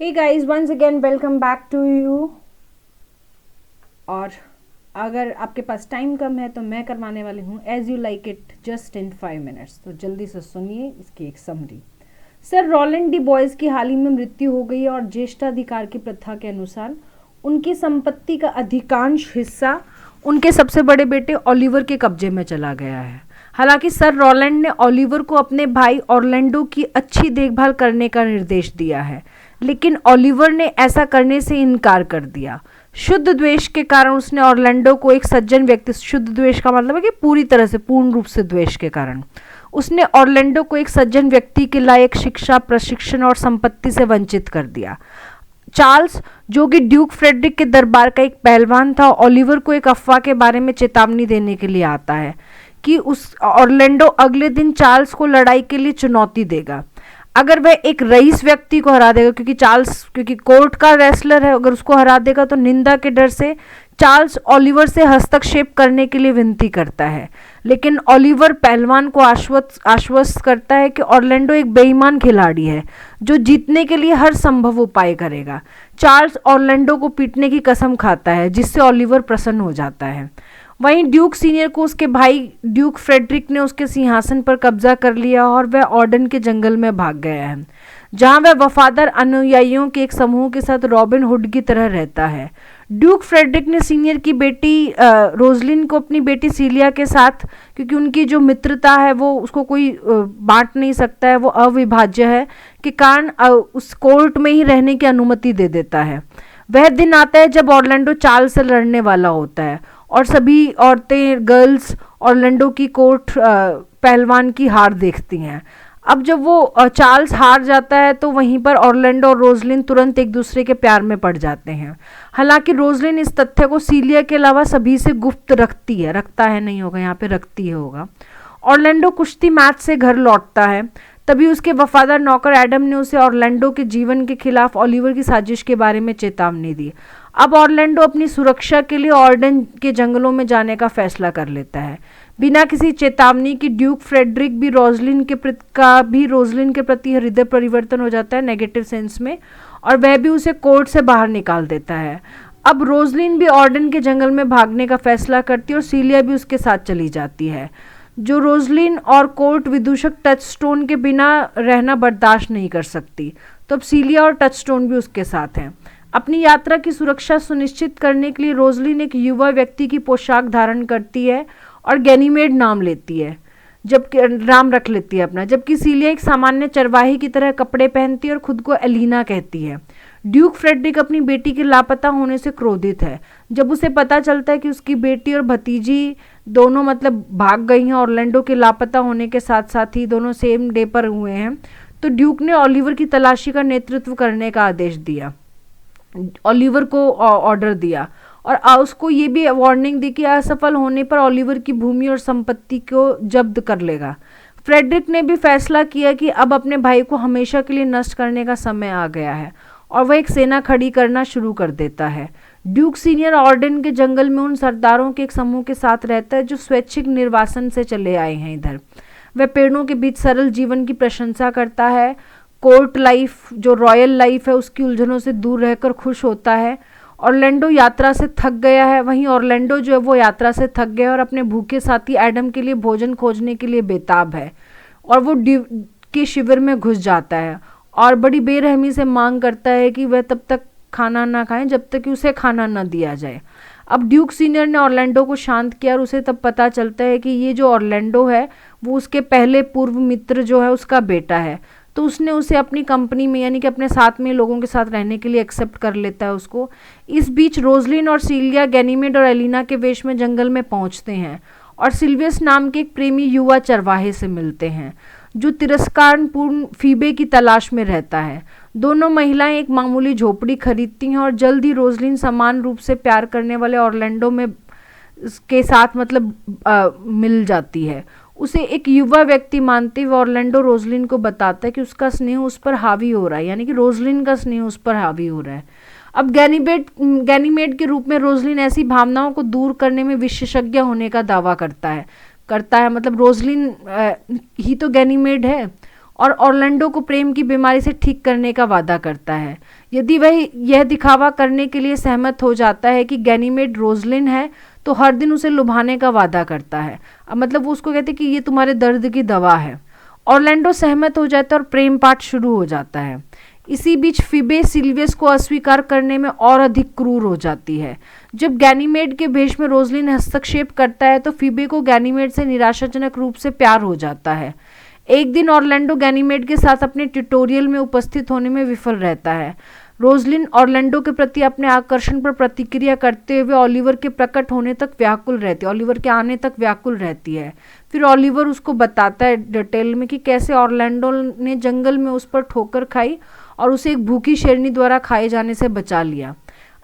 Hey guys, once again welcome back to you. और अगर आपके पास टाइम कम है तो मैं करवाने वाली हूँ as you like it just in 5 minutes. तो जल्दी से सुनिए इसकी एक summary. Sir Rowland de Boys की हाल ही में मृत्यु हो गई है और ज्येष्ठाधिकार की प्रथा के अनुसार उनकी संपत्ति का अधिकांश हिस्सा उनके सबसे बड़े बेटे ओलिवर के कब्जे में चला गया है। हालांकि सर रोलैंड ने ओलिवर को अपने भाई ऑर्लैंडो की अच्छी देखभाल करने का निर्देश दिया है, लेकिन ओलिवर ने ऐसा करने से इनकार कर दिया। शुद्ध द्वेष के कारण उसने ऑर्लैंडो को एक सज्जन व्यक्ति, शुद्ध द्वेष का मतलब है कि पूरी तरह से पूर्ण रूप से द्वेष के कारण उसने ऑर्लैंडो को एक सज्जन व्यक्ति के लायक शिक्षा, प्रशिक्षण और संपत्ति से वंचित कर दिया। चार्ल्स, जो कि ड्यूक फ्रेडरिक के दरबार का एक पहलवान था, ओलिवर को एक अफवाह के बारे में चेतावनी देने के लिए आता है कि उस ऑर्लैंडो अगले दिन चार्ल्स को लड़ाई के लिए चुनौती देगा। अगर वह एक रईस व्यक्ति को हरा देगा, क्योंकि कोर्ट का रेसलर है, अगर उसको हरा देगा तो निंदा के डर से चार्ल्स ओलिवर से हस्तक्षेप करने के लिए विनती करता है। लेकिन ओलिवर पहलवान को आश्वस्त करता है कि ऑर्लैंडो एक बेईमान खिलाड़ी है जो जीतने के लिए हर संभव उपाय करेगा। चार्ल्स ऑर्लैंडो को पीटने की कसम खाता है, जिससे ओलिवर प्रसन्न हो जाता है। वहीं ड्यूक सीनियर को उसके भाई ड्यूक फ्रेडरिक ने उसके सिंहासन पर कब्जा कर लिया और वह ऑर्डन के जंगल में भाग गया है, जहां वह वफादार अनुयायियों के एक समूह के साथ रॉबिन हुड की तरह रहता है। ड्यूक फ्रेडरिक ने सीनियर की बेटी रोजलिन को अपनी बेटी सीलिया के साथ, क्योंकि उनकी जो मित्रता है वो उसको कोई बांट नहीं सकता है, वो अविभाज्य है, के कारण उस कोर्ट में ही रहने की अनुमति दे देता है। वह दिन आता है जब ऑर्लैंडो चार्ल्स से लड़ने वाला होता है और सभी औरतें, गर्ल्स ऑर्लैंडो की कोर्ट पहलवान की हार देखती हैं। अब जब वो चार्ल्स हार जाता है तो वहीं पर ऑर्लैंडो और रोजलिन तुरंत एक दूसरे के प्यार में पड़ जाते हैं। हालांकि रोजलिन इस तथ्य को सीलिया के अलावा सभी से गुप्त रखता है, नहीं होगा यहाँ पे, रखती है होगा। ऑर्लैंडो कुश्ती मैच से घर लौटता है, तभी उसके वफादार नौकर एडम ने उसे ऑर्लैंडो के जीवन के खिलाफ ओलिवर की साजिश के बारे में चेतावनी दी। अब ऑर्लैंडो अपनी सुरक्षा के लिए ऑर्डन के जंगलों में जाने का फैसला कर लेता है, बिना किसी चेतावनी की। ड्यूक फ्रेडरिक भी रोजलिन के प्रति हृदय परिवर्तन हो जाता है नेगेटिव सेंस में, और वह भी उसे कोर्ट से बाहर निकाल देता है। अब रोजलिन भी ऑर्डन के जंगल में भागने का फैसला करती है और सीलिया भी उसके साथ चली जाती है। जो रोजलिन और कोर्ट विदूषक टचस्टोन के बिना रहना बर्दाश्त नहीं कर सकती, तो अब सीलिया और टचस्टोन भी उसके साथ हैं। अपनी यात्रा की सुरक्षा सुनिश्चित करने के लिए रोजलिन एक युवा व्यक्ति की पोशाक धारण करती है और गैनीमेड नाम लेती है, जबकि नाम रख लेती है अपना, जबकि सीलिया एक सामान्य चरवाही की तरह कपड़े पहनती है और खुद को एलिना कहती है। ड्यूक फ्रेडरिक अपनी बेटी के लापता होने से क्रोधित है। जब उसे पता चलता है कि उसकी बेटी और भतीजी दोनों मतलब भाग गई हैं, ऑर्लैंडो के लापता होने के साथ साथ ही दोनों सेम डे पर हुए हैं, तो ड्यूक ने ओलिवर की तलाशी का नेतृत्व करने का आदेश दिया, ओलिवर को ऑर्डर दिया, और उसको ये भी वार्निंग दी कि असफल होने पर ओलिवर की भूमि और संपत्ति को जब्त कर लेगा। फ्रेडरिक ने भी फैसला किया कि अब अपने भाई को हमेशा के लिए नष्ट करने का समय आ गया है, और वह एक सेना खड़ी करना शुरू कर देता है। ड्यूक सीनियर ऑर्डन के जंगल में उन सरदारों के एक समूह के साथ रहता है जो स्वैच्छिक निर्वासन से चले आए हैं इधर। वह पेड़ों के बीच सरल जीवन की प्रशंसा करता है, कोर्ट लाइफ जो रॉयल लाइफ है उसकी उलझनों से दूर रहकर खुश होता है। ऑर्लैंडो यात्रा से थक गया है, वहीं ऑर्लैंडो जो है वो यात्रा से थक गया और अपने भूखे साथी एडम के लिए भोजन खोजने के लिए बेताब है, और वो ड्यूक के शिविर में घुस जाता है और बड़ी बेरहमी से मांग करता है कि वह तब तक खाना ना खाएं जब तक कि उसे खाना ना दिया जाए। अब ड्यूक सीनियर ने ऑर्लैंडो को शांत किया और उसे तब पता चलता है कि ये जो ऑर्लैंडो है वो उसके पहले पूर्व मित्र जो है उसका बेटा है, तो उसने उसे अपनी कंपनी में, यानी कि अपने साथ में लोगों के साथ रहने के लिए एक्सेप्ट कर लेता है उसको। इस बीच रोजलिन और सीलिया गैनीमेड और एलिना के वेश में जंगल में पहुंचते हैं और सिल्वियस नाम के एक प्रेमी युवा चरवाहे से मिलते हैं जो तिरस्कारपूर्ण फीबे की तलाश में रहता है। दोनों महिलाएं एक मामूली झोपड़ी खरीदती हैं और जल्द ही रोजलिन समान रूप से प्यार करने वाले ऑर्लैंडो में के साथ मिल जाती है। उसे एक युवा व्यक्ति मानते हुए ऑर्लैंडो रोजलिन को बताता है कि उसका स्नेह उस पर हावी हो रहा है, यानी कि रोजलिन का स्नेह उस पर हावी हो रहा है। अब गैनीमेड के रूप में रोजलिन ऐसी भावनाओं को दूर करने में विशेषज्ञ होने का दावा करता है, मतलब रोजलिन ही तो गैनीमेड है, और ऑर्लैंडो को प्रेम की बीमारी से ठीक करने का वादा करता है। यदि वह यह दिखावा करने के लिए सहमत हो जाता है कि गैनीमेड रोजलिन है, तो हर दिन उसे लुभाने का वादा करता है। अब मतलब वो उसको कहते हैं कि ये तुम्हारे दर्द की दवा है। ऑर्लैंडो सहमत हो जाता है और प्रेम पाठ शुरू हो जाता है। इसी बीच फीबे सिल्वियस को अस्वीकार करने में और अधिक क्रूर हो जाती है। जब गैनीमेड के भेष में रोजलिन हस्तक्षेप करता है तो फीबे को गैनीमेड से निराशाजनक रूप से प्यार हो जाता है। एक दिन ऑर्लैंडो गैनीमेड के साथ अपने ट्यूटोरियल में उपस्थित होने में विफल रहता है। रोजलिन ऑर्लैंडो के प्रति अपने आकर्षण पर प्रतिक्रिया करते हुए ऑलिवर के प्रकट होने तक व्याकुल रहती है, ऑलिवर के आने तक व्याकुल रहती है। फिर ऑलिवर उसको बताता है डिटेल में कि कैसे ऑर्लैंडो ने जंगल में उस पर ठोकर खाई और उसे एक भूखी शेरनी द्वारा खाए जाने से बचा लिया।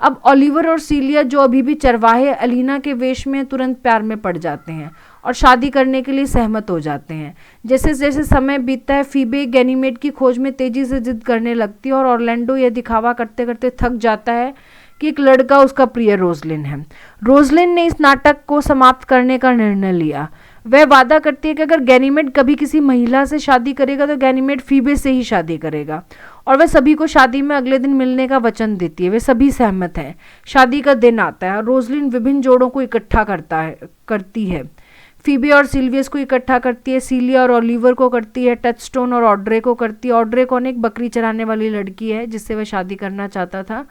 अब ऑलिवर और सीलिया, जो अभी भी चरवाहे अलीना के वेश में, तुरंत प्यार में पड़ जाते हैं और शादी करने के लिए सहमत हो जाते हैं। जैसे जैसे समय बीतता है, फीबे गैनीमेड की खोज में तेजी से जिद करने लगती है और ऑर्लैंडो यह दिखावा करते करते थक जाता है कि एक लड़का उसका प्रिय रोजलिन है। रोजलिन ने इस नाटक को समाप्त करने का निर्णय लिया। वह वादा करती है कि अगर गैनीमेड कभी किसी महिला से शादी करेगा तो गैनीमेड फीबे से ही शादी करेगा, और वह सभी को शादी में अगले दिन मिलने का वचन देती है। वे सभी सहमत हैं। शादी का दिन आता है और रोजलिन विभिन्न जोड़ों को इकट्ठा करती है। फीबे और सिल्वियस को इकट्ठा करती है, सीलिया और ओलिवर को करती है, टचस्टोन और ऑड्रे को करती है। ऑड्रे कौन एक बकरी चराने वाली लड़की है जिससे वह शादी करना चाहता था,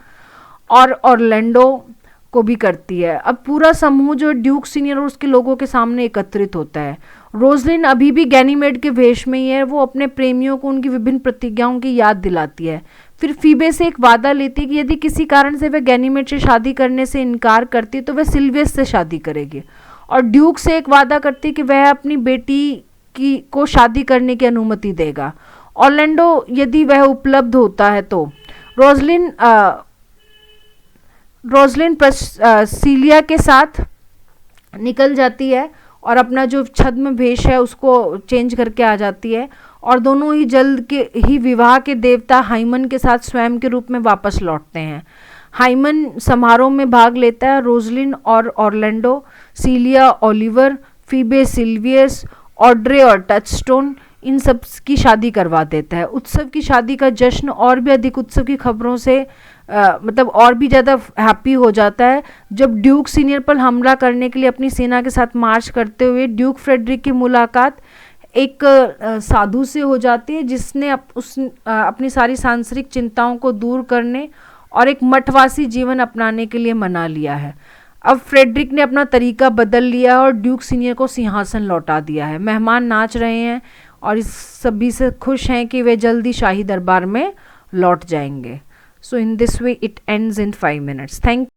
और ऑर्लैंडो को भी करती है। अब पूरा समूह जो ड्यूक सीनियर और उसके लोगों के सामने एकत्रित होता है। रोजलिन अभी भी गैनीमेड के वेश में ही है। वो अपने प्रेमियों को उनकी विभिन्न प्रतिज्ञाओं की याद दिलाती है। फिर फीबे से एक वादा लेती है कि यदि किसी कारण से वह गैनीमेड से शादी करने से इनकार करती है तो वह सिल्वियस से शादी करेगी, और ड्यूक से एक वादा करती है कि वह अपनी बेटी को शादी करने की अनुमति देगा। ऑर्लैंडो यदि वह उपलब्ध होता है तो रोजलिन सीलिया के साथ निकल जाती है और अपना जो छद्म वेश है उसको चेंज करके आ जाती है, और दोनों ही जल्द के ही विवाह के देवता हाइमन के साथ स्वयं के रूप में वापस लौटते हैं। हाइमन समारोह में भाग लेता है। रोजलिन और ऑर्लैंडो, सीलिया, ओलिवर, फीबे, सिल्वियस, ऑड्रे और टचस्टोन, इन सब की शादी करवा देता है। उत्सव की शादी का जश्न और भी अधिक उत्सव की खबरों से मतलब और भी ज़्यादा हैप्पी हो जाता है जब ड्यूक सीनियर पर हमला करने के लिए अपनी सेना के साथ मार्च करते हुए ड्यूक फ्रेडरिक की मुलाकात एक साधु से हो जाती है, जिसने अपनी सारी सांसारिक चिंताओं को दूर करने और एक मठवासी जीवन अपनाने के लिए मना लिया है। अब फ्रेडरिक ने अपना तरीका बदल लिया और ड्यूक सीनियर को सिंहासन लौटा दिया है। मेहमान नाच रहे हैं और इस सभी से खुश हैं कि वे जल्दी शाही दरबार में लौट जाएंगे। So in this way it ends in 5 minutes. Thank